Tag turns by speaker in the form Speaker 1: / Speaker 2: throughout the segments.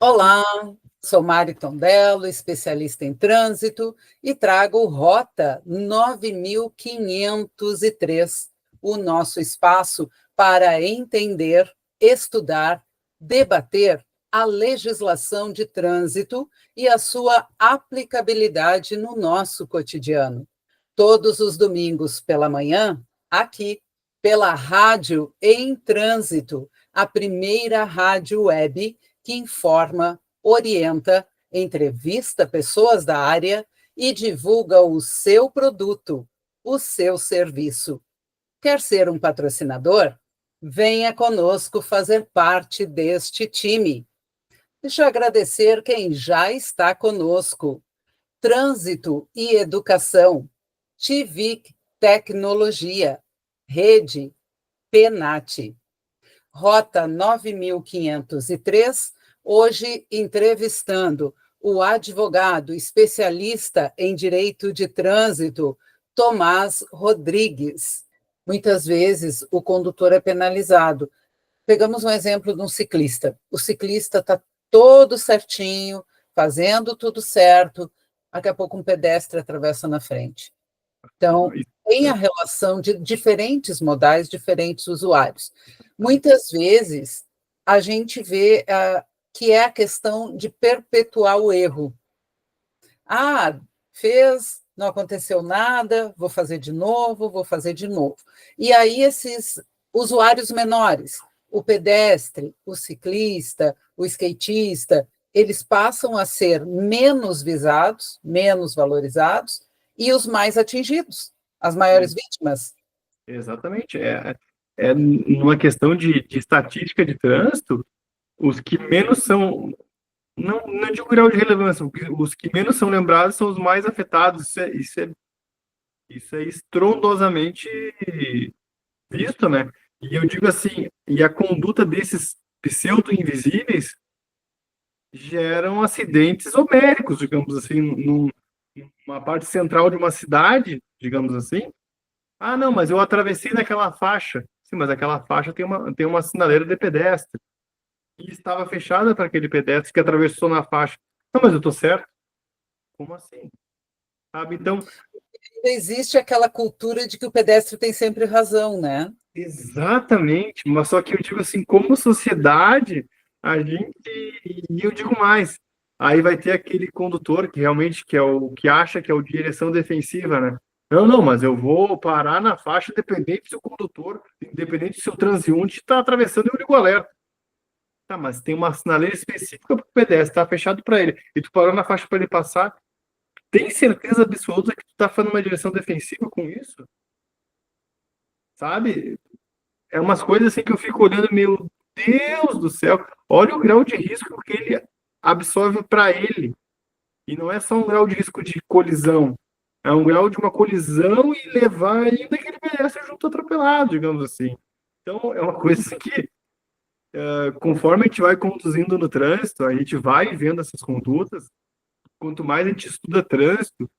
Speaker 1: Olá, sou Mari Tondello, especialista em trânsito, e trago Rota 9503, o nosso espaço para entender, estudar, debater a legislação de trânsito e a sua aplicabilidade no nosso cotidiano. Todos os domingos pela manhã, aqui, pela Rádio em Trânsito, a primeira rádio web que informa, orienta, entrevista pessoas da área e divulga o seu produto, o seu serviço. Quer ser um patrocinador? Venha conosco fazer parte deste time. Deixa eu agradecer quem já está conosco. Trânsito e Educação, TIVIC Tecnologia, Rede Penat. Rota 9503, hoje entrevistando o advogado especialista em direito de trânsito, Tomás Rodrigues. Muitas vezes o condutor é penalizado. Pegamos um exemplo de um ciclista. O ciclista está todo certinho, fazendo tudo certo, daqui a pouco um pedestre atravessa na frente. Então, tem a relação de diferentes modais, diferentes usuários. Muitas vezes, a gente vê que é a questão de perpetuar o erro. Ah, fez, não aconteceu nada, vou fazer de novo, vou fazer de novo. E aí, esses usuários menores, o pedestre, o ciclista, o skatista, eles passam a ser menos visados, menos valorizados, e os mais atingidos, as maiores vítimas.
Speaker 2: Exatamente. É numa questão de estatística de trânsito, os que menos são, não digo grau de relevância, os que menos são lembrados são os mais afetados. Isso é estrondosamente visto, né? E eu digo assim, e a conduta desses pseudo-invisíveis geram acidentes homéricos, digamos assim, numa parte central de uma cidade, digamos assim. Ah, não, mas eu atravessei naquela faixa. Sim, mas aquela faixa tem uma sinaleira de pedestre. E estava fechada para aquele pedestre que atravessou na faixa. Não, mas eu estou certo? Como assim? Sabe? Então,
Speaker 1: existe aquela cultura de que o pedestre tem sempre razão, né?
Speaker 2: exatamente. Mas só que eu digo assim, como sociedade, a gente... E eu digo mais. Aí vai ter aquele condutor que realmente que é o que acha que é o de direção defensiva, né? Não, não, mas eu vou parar na faixa independente se o condutor, independente se o transeunte está atravessando, eu ligo o alerta. Tá, mas tem uma sinaleira específica para o pedestre, tá fechado para ele. E tu parou na faixa para ele passar. Tem certeza absoluta que tu tá fazendo uma direção defensiva com isso? Sabe? É umas coisas assim que eu fico olhando, meu Deus do céu. Olha o grau de risco que ele absorve para ele. E não é só um grau de risco de colisão. É um grau de uma colisão e levar ainda aquele pedestre junto atropelado, digamos assim. Então, é uma coisa assim que conforme a gente vai conduzindo no trânsito, a gente vai vendo essas condutas. Quanto mais a gente estuda trânsito,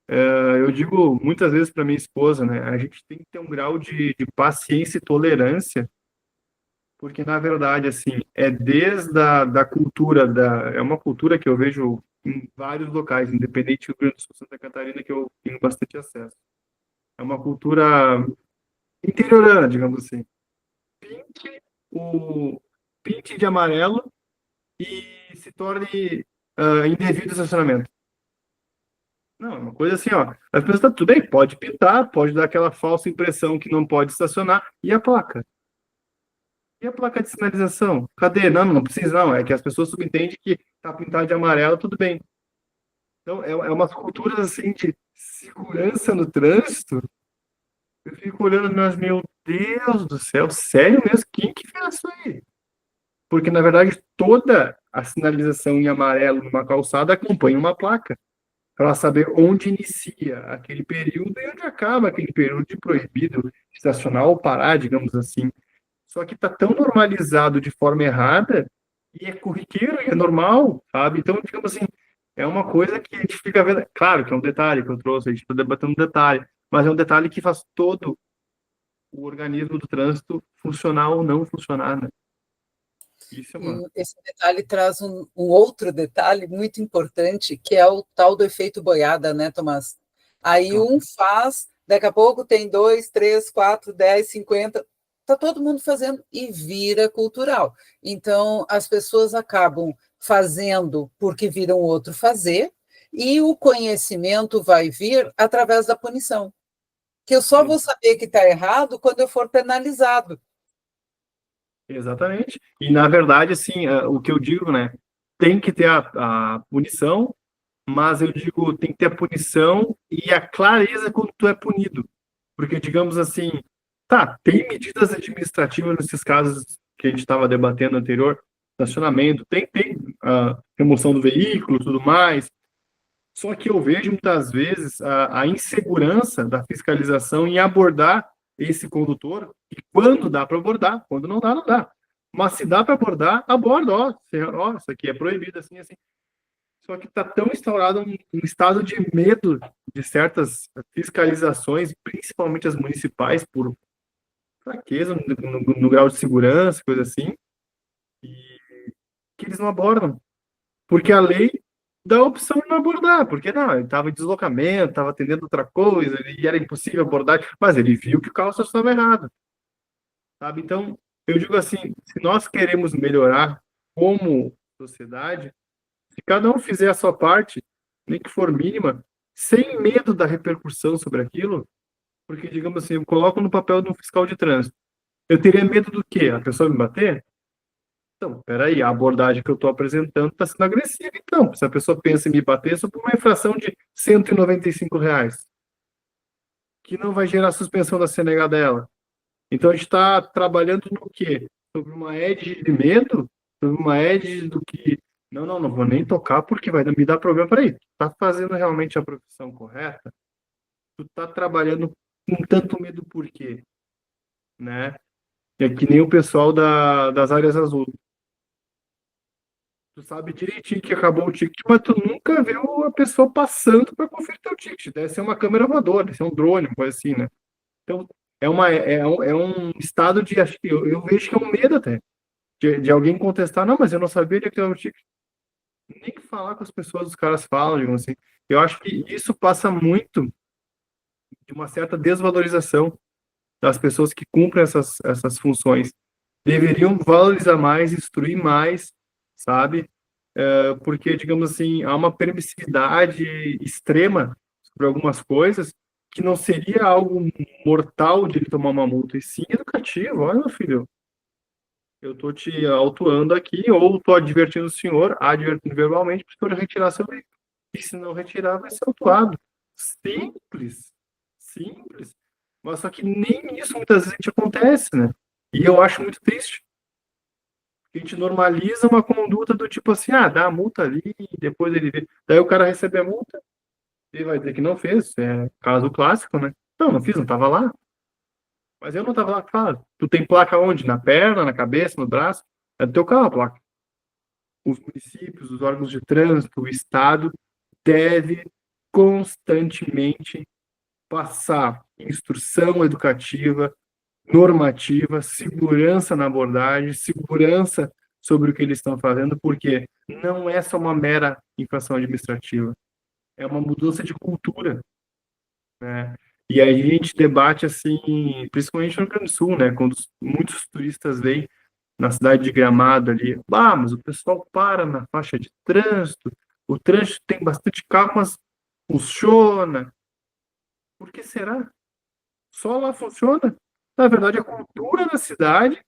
Speaker 2: eu digo muitas vezes para minha esposa, né? A gente tem que ter um grau de paciência e tolerância, porque na verdade, assim, é desde da cultura é uma cultura que eu vejo em vários locais, independente do Rio Grande do Sul, Santa Catarina, que eu tenho bastante acesso. É uma cultura interiorana, digamos assim. Pinte o pinte de amarelo e se torne indevido estacionamento. Não, é uma coisa assim, ó. As pessoas tá tudo bem, pode pintar, pode dar aquela falsa impressão que não pode estacionar. E a placa? E a placa de sinalização? Cadê? Não, não precisa, não. É que as pessoas subentendem que tá pintado de amarelo, tudo bem. Então, é umas culturas assim de segurança no trânsito. Eu fico olhando, mas, meu Deus do céu, sério mesmo? Quem que fez isso aí? Porque, na verdade, toda a sinalização em amarelo numa calçada acompanha uma placa, para saber onde inicia aquele período e onde acaba aquele período de proibido estacionar ou parar, digamos assim. Só que está tão normalizado de forma errada e é corriqueiro e é normal, sabe? Então, digamos assim, é uma coisa que a gente fica vendo. Claro que é um detalhe que eu trouxe, a gente está debatendo um detalhe, mas é um detalhe que faz todo o organismo do trânsito funcionar ou não funcionar, né? Isso,
Speaker 1: E
Speaker 2: mano.
Speaker 1: esse detalhe traz um outro detalhe muito importante, que é o tal do efeito boiada, né, Tomás? Aí
Speaker 2: Então,
Speaker 1: um faz, daqui a pouco tem 2, 3, 4, 10, 50, está todo mundo fazendo e vira cultural. Então, as pessoas acabam fazendo porque viram o outro fazer, e o conhecimento vai vir através da punição. Que eu só vou saber que está errado quando eu for penalizado.
Speaker 2: exatamente. E, na verdade, assim, o que eu digo, né? Tem que ter a punição, mas eu digo, tem que ter a punição e a clareza quando tu é punido. Porque, digamos assim, tá, tem medidas administrativas nesses casos que a gente estava debatendo anterior, estacionamento, tem remoção do veículo, tudo mais. Só que eu vejo muitas vezes a insegurança da fiscalização em abordar esse condutor, e quando dá para abordar, quando não dá, não dá. Mas se dá para abordar, aborda, ó, isso aqui é proibido, assim, assim. Só que está tão instaurado um estado de medo de certas fiscalizações, principalmente as municipais, por fraqueza no grau de segurança, coisa assim, e que eles não abordam. Porque a lei dá a opção de não abordar, porque não, ele estava em deslocamento, estava atendendo outra coisa, e era impossível abordar, mas ele viu que o carro só estava errado, sabe? Então, eu digo assim, se nós queremos melhorar como sociedade, se cada um fizer a sua parte, nem que for mínima, sem medo da repercussão sobre aquilo, porque, digamos assim, eu coloco no papel de um fiscal de trânsito. Eu teria medo do quê? A pessoa me bater? Então, peraí, a abordagem que eu estou apresentando está sendo agressiva. Então, se a pessoa pensa em me bater, só por uma infração de R$ 195, que não vai gerar suspensão da CNH dela. Então, a gente está trabalhando no quê? Sobre uma edge de medo, sobre uma edge do que, não vou nem tocar porque vai me dar problema. Peraí, tu tá fazendo realmente a profissão correta? Tu tá trabalhando com tanto medo por quê? Né? É que nem o pessoal das áreas azuis. Tu sabe direitinho que acabou o ticket, mas tu nunca viu a pessoa passando para conferir teu ticket. Deve ser uma câmera voadora, deve ser um drone, uma coisa assim, né? Então, é um estado de, acho que eu vejo que é um medo até, de alguém contestar, não, mas eu não sabia de que era o ticket. Nem que falar com as pessoas, os caras falam, digamos assim. Eu acho que isso passa muito de uma certa desvalorização das pessoas que cumprem essas funções. Deveriam valorizar mais, instruir mais, sabe? Porque, digamos assim, há uma permissividade extrema sobre algumas coisas que não seria algo mortal de ele tomar uma multa, e sim educativo. Olha, meu filho, eu tô te autuando aqui, ou tô advertindo o senhor, advertindo verbalmente, para o senhor retirar seu veículo. E se não retirar, vai ser autuado. Simples. Simples. Mas só que nem isso muitas vezes acontece, né? E eu acho muito triste. A gente normaliza uma conduta do tipo assim, dá a multa ali, depois ele vê. Daí o cara recebe a multa e vai dizer que não fez. É caso clássico, né? Não fiz, não tava lá. Mas eu não tava lá, claro. Tu tem placa onde? Na perna, na cabeça, no braço? É do teu carro a placa. Os municípios, os órgãos de trânsito, o Estado deve constantemente passar instrução educativa, normativa, segurança na abordagem, segurança sobre o que eles estão fazendo, porque não é só uma mera infração administrativa, é uma mudança de cultura, né? E aí a gente debate assim, principalmente no Rio Grande do Sul, né? Quando muitos turistas vêm na cidade de Gramado ali, mas o pessoal para na faixa de trânsito, o trânsito tem bastante carro, mas funciona. Por que será? Só lá funciona? Na verdade, a cultura da cidade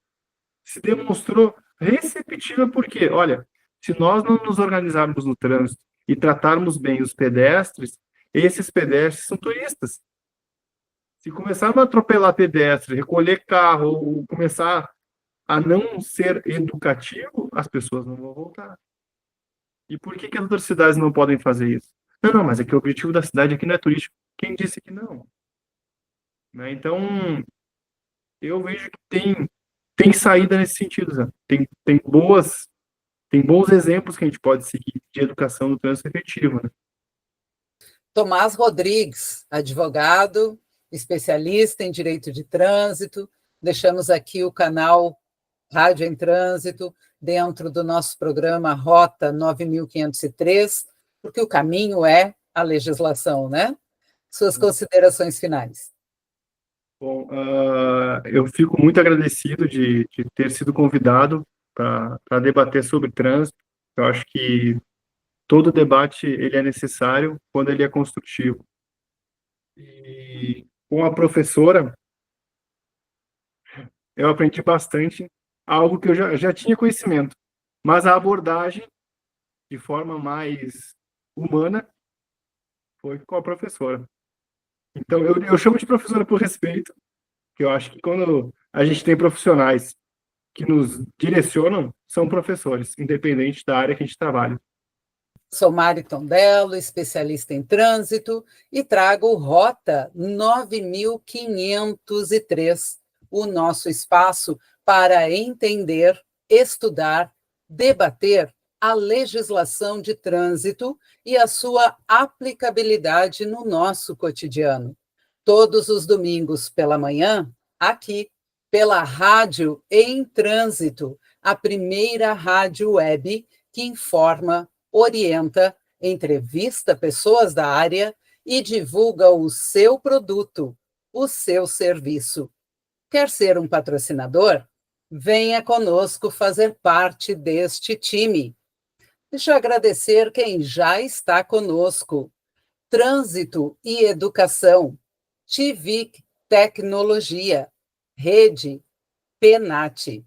Speaker 2: se demonstrou receptiva porque, olha, se nós não nos organizarmos no trânsito e tratarmos bem os pedestres, esses pedestres são turistas. Se começarmos a atropelar pedestre, recolher carro, ou começar a não ser educativo, as pessoas não vão voltar. E por que as outras cidades não podem fazer isso? Não, mas é que o objetivo da cidade aqui não é turístico. Quem disse que não? Né? Então, eu vejo que tem saída nesse sentido, Zé. Tem bons exemplos que a gente pode seguir de educação no trânsito efetivo, né?
Speaker 1: Tomás Rodrigues, advogado, especialista em direito de trânsito. Deixamos aqui o canal Rádio em Trânsito. dentro do nosso programa Rota 9503, porque o caminho é a legislação, né? Suas considerações finais.
Speaker 2: Bom, eu fico muito agradecido de ter sido convidado para debater sobre trânsito. Eu acho que todo debate ele é necessário quando ele é construtivo. E com a professora, eu aprendi bastante, algo que eu já tinha conhecimento, mas a abordagem, de forma mais humana, foi com a professora. Então, eu chamo de professora por respeito, que eu acho que quando a gente tem profissionais que nos direcionam, são professores, independente da área que a gente trabalha.
Speaker 1: Sou Mari Tondello, especialista em trânsito, e trago o Rota 9503, o nosso espaço para entender, estudar, debater a legislação de trânsito e a sua aplicabilidade no nosso cotidiano. Todos os domingos pela manhã, aqui, pela Rádio em Trânsito, a primeira rádio web que informa, orienta, entrevista pessoas da área e divulga o seu produto, o seu serviço. Quer ser um patrocinador? Venha conosco fazer parte deste time. Deixa eu agradecer quem já está conosco. Trânsito e Educação, TIVIC Tecnologia, Rede Penat.